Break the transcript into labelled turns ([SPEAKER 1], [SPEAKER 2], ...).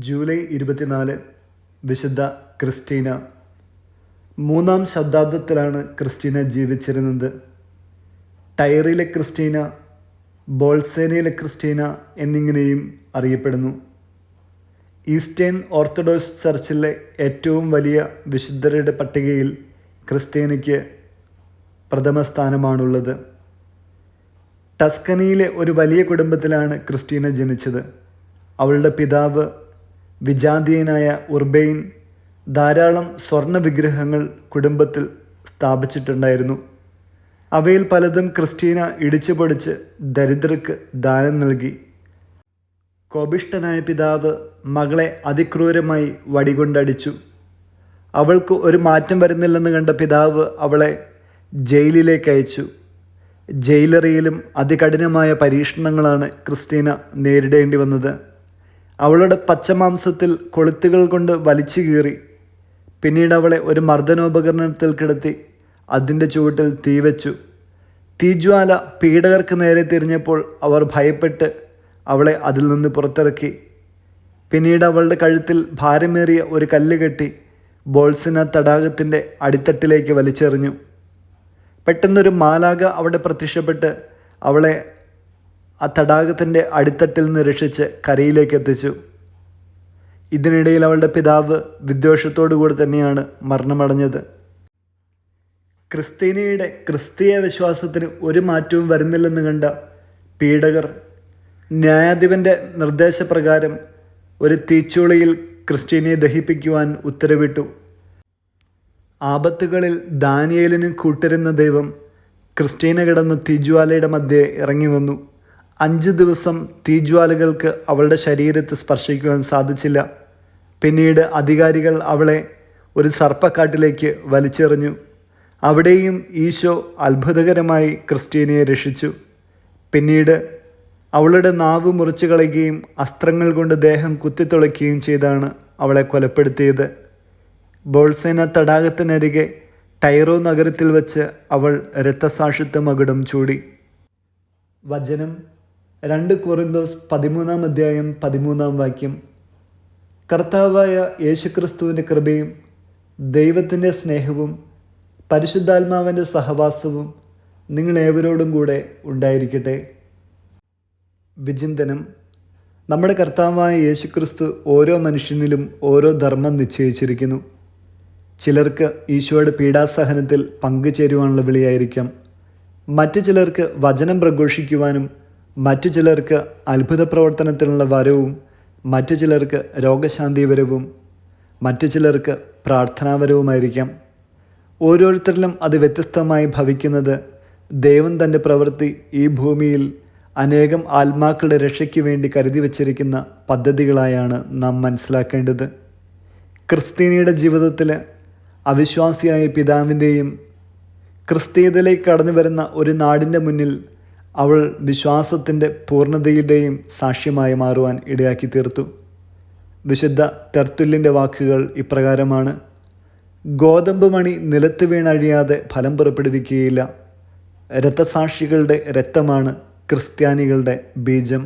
[SPEAKER 1] July 24 വിശുദ്ധ Christina. 3-ാം ശതാബ്ദത്തിലാണ് Christina ജീവിച്ചിരുന്നത്. ടൈറിലെ Christina, ബോൾസേനയിലെ Christina എന്നിങ്ങനെയും അറിയപ്പെടുന്നു. ഈസ്റ്റേൺ ഓർത്തഡോക്സ് ചർച്ചിലെ ഏറ്റവും വലിയ വിശുദ്ധരുടെ പട്ടികയിൽ ക്രിസ്റ്റീനയ്ക്ക് പ്രഥമ സ്ഥാനമാണുള്ളത്. ടസ്കനിയിലെ ഒരു വലിയ കുടുംബത്തിലാണ് ക്രിസ്റ്റീന ജനിച്ചത്. അവളുടെ പിതാവ് വിജാതീയനായ ഉർബൈൻ ധാരാളം സ്വർണ്ണ വിഗ്രഹങ്ങൾ കുടുംബത്തിൽ സ്ഥാപിച്ചിട്ടുണ്ടായിരുന്നു. അവയിൽ പലതും ക്രിസ്റ്റീന ഇടിച്ചുപൊടിച്ച് ദരിദ്രർക്ക് ദാനം നൽകി. കോപിഷ്ഠനായ പിതാവ് മകളെ അതിക്രൂരമായി വടികൊണ്ടടിച്ചു. അവൾക്ക് ഒരു മാറ്റം വരുന്നില്ലെന്ന് കണ്ട പിതാവ് അവളെ ജയിലിലേക്ക് അയച്ചു. ജയിലറിയിലും അതികഠിനമായ പരീക്ഷണങ്ങളാണ് ക്രിസ്റ്റീന നേരിടേണ്ടി വന്നത്. അവളുടെ പച്ചമാംസത്തിൽ കൊളുത്തുകൾ കൊണ്ട് വലിച്ചു കീറി. പിന്നീട് അവളെ ഒരു മർദ്ദനോപകരണത്തിൽ കിടത്തി അതിൻ്റെ ചുവട്ടിൽ തീവച്ചു. തീജ്വാല പീഡകർക്ക് നേരെ തിരിഞ്ഞപ്പോൾ അവർ ഭയപ്പെട്ട് അവളെ അതിൽ നിന്ന് പുറത്തിറക്കി. പിന്നീട് അവളുടെ കഴുത്തിൽ ഭാരമേറിയ ഒരു കല്ല് കെട്ടി ബോൾസിന തടാകത്തിൻ്റെ അടിത്തട്ടിലേക്ക് വലിച്ചെറിഞ്ഞു. പെട്ടെന്നൊരു മാലാഖ അവിടെ പ്രത്യക്ഷപ്പെട്ട് അവളെ ആ തടാകത്തിൻ്റെ അടിത്തട്ടിൽ നിന്ന് രക്ഷിച്ച് കരയിലേക്ക് എത്തിച്ചു. ഇതിനിടയിൽ അവളുടെ പിതാവ് വിദ്വേഷത്തോടു കൂടി തന്നെയാണ് മരണമടഞ്ഞത്. ക്രിസ്റ്റീനയുടെ ക്രിസ്തീയ വിശ്വാസത്തിന് ഒരു മാറ്റവും വരുന്നില്ലെന്ന് കണ്ട പീഡകർ ന്യായാധിപൻ്റെ നിർദ്ദേശപ്രകാരം ഒരു തീച്ചൂളയിൽ ക്രിസ്റ്റീനയെ ദഹിപ്പിക്കുവാൻ ഉത്തരവിട്ടു. ആപത്തുകളിൽ ദാനിയേലിന് കൂട്ടിരുന്ന ദൈവം ക്രിസ്റ്റീന കിടന്ന തീജ്വാലയുടെ മധ്യേ ഇറങ്ങി വന്നു. 5 ദിവസം തീജ്വാലകൾക്ക് അവളുടെ ശരീരത്തെ സ്പർശിക്കുവാൻ സാധിച്ചില്ല. പിന്നീട് അധികാരികൾ അവളെ ഒരു സർപ്പക്കാട്ടിലേക്ക് വലിച്ചെറിഞ്ഞു. അവിടെയും ഈശോ അത്ഭുതകരമായി ക്രിസ്റ്റീനയെ രക്ഷിച്ചു. പിന്നീട് അവളുടെ നാവ് മുറിച്ചു കളയുകയും അസ്ത്രങ്ങൾ കൊണ്ട് ദേഹം കുത്തിത്തുളയ്ക്കുകയും ചെയ്താണ് അവളെ കൊലപ്പെടുത്തിയത്. ബോൾസേന തടാകത്തിനരികെ ടൈറോ നഗരത്തിൽ വച്ച് അവൾ രക്തസാക്ഷിത്വ മകുടം ചൂടി. വചനം 2 കൊറിന്തോസ് 13-ാം അധ്യായം 13-ാം വാക്യം. കർത്താവായ യേശുക്രിസ്തുവിൻ്റെ കൃപയും ദൈവത്തിൻ്റെ സ്നേഹവും പരിശുദ്ധാത്മാവിൻ്റെ സഹവാസവും നിങ്ങളേവരോടും കൂടെ ഉണ്ടായിരിക്കട്ടെ. വിചിന്തനം. നമ്മുടെ കർത്താവായ യേശുക്രിസ്തു ഓരോ മനുഷ്യനിലും ഓരോ ധർമ്മം നിശ്ചയിച്ചിരിക്കുന്നു. ചിലർക്ക് ഈശോയുടെ പീഡാസഹനത്തിൽ പങ്കുചേരുവാനുള്ള വിളിയായിരിക്കാം. മറ്റു ചിലർക്ക് വചനം പ്രഘോഷിക്കുവാനും, മറ്റു ചിലർക്ക് അത്ഭുത പ്രവർത്തനത്തിനുള്ള വരവും, മറ്റു ചിലർക്ക് രോഗശാന്തിവരവും, മറ്റു ചിലർക്ക് പ്രാർത്ഥനാവരവുമായിരിക്കാം. ഓരോരുത്തരിലും അത് വ്യത്യസ്തമായി ഭവിക്കുന്നത് ദൈവം തൻ്റെ പ്രവൃത്തി ഈ ഭൂമിയിൽ അനേകം ആത്മാക്കളുടെ രക്ഷയ്ക്ക് വേണ്ടി കരുതി വച്ചിരിക്കുന്ന പദ്ധതികളായാണ് നാം മനസ്സിലാക്കേണ്ടത്. ക്രിസ്തീനയുടെ ജീവിതത്തിൽ അവിശ്വാസിയായ പിതാവിൻ്റെയും ക്രിസ്തീയതയിലേക്ക് കടന്നു വരുന്ന ഒരു നാടിൻ്റെ മുന്നിൽ അവൾ വിശ്വാസത്തിൻ്റെ പൂർണ്ണതയുടെയും സാക്ഷ്യമായി മാറുവാൻ ഇടയാക്കി തീർത്തു. വിശുദ്ധ തെർത്തുല്യൻ്റെ വാക്കുകൾ ഇപ്രകാരമാണ്: ഗോതമ്പ് മണി നിലത്ത് വീണഴിയാതെ ഫലം പുറപ്പെടുവിക്കുകയില്ല. രക്തസാക്ഷികളുടെ രക്തമാണ് ക്രിസ്ത്യാനികളുടെ ബീജം.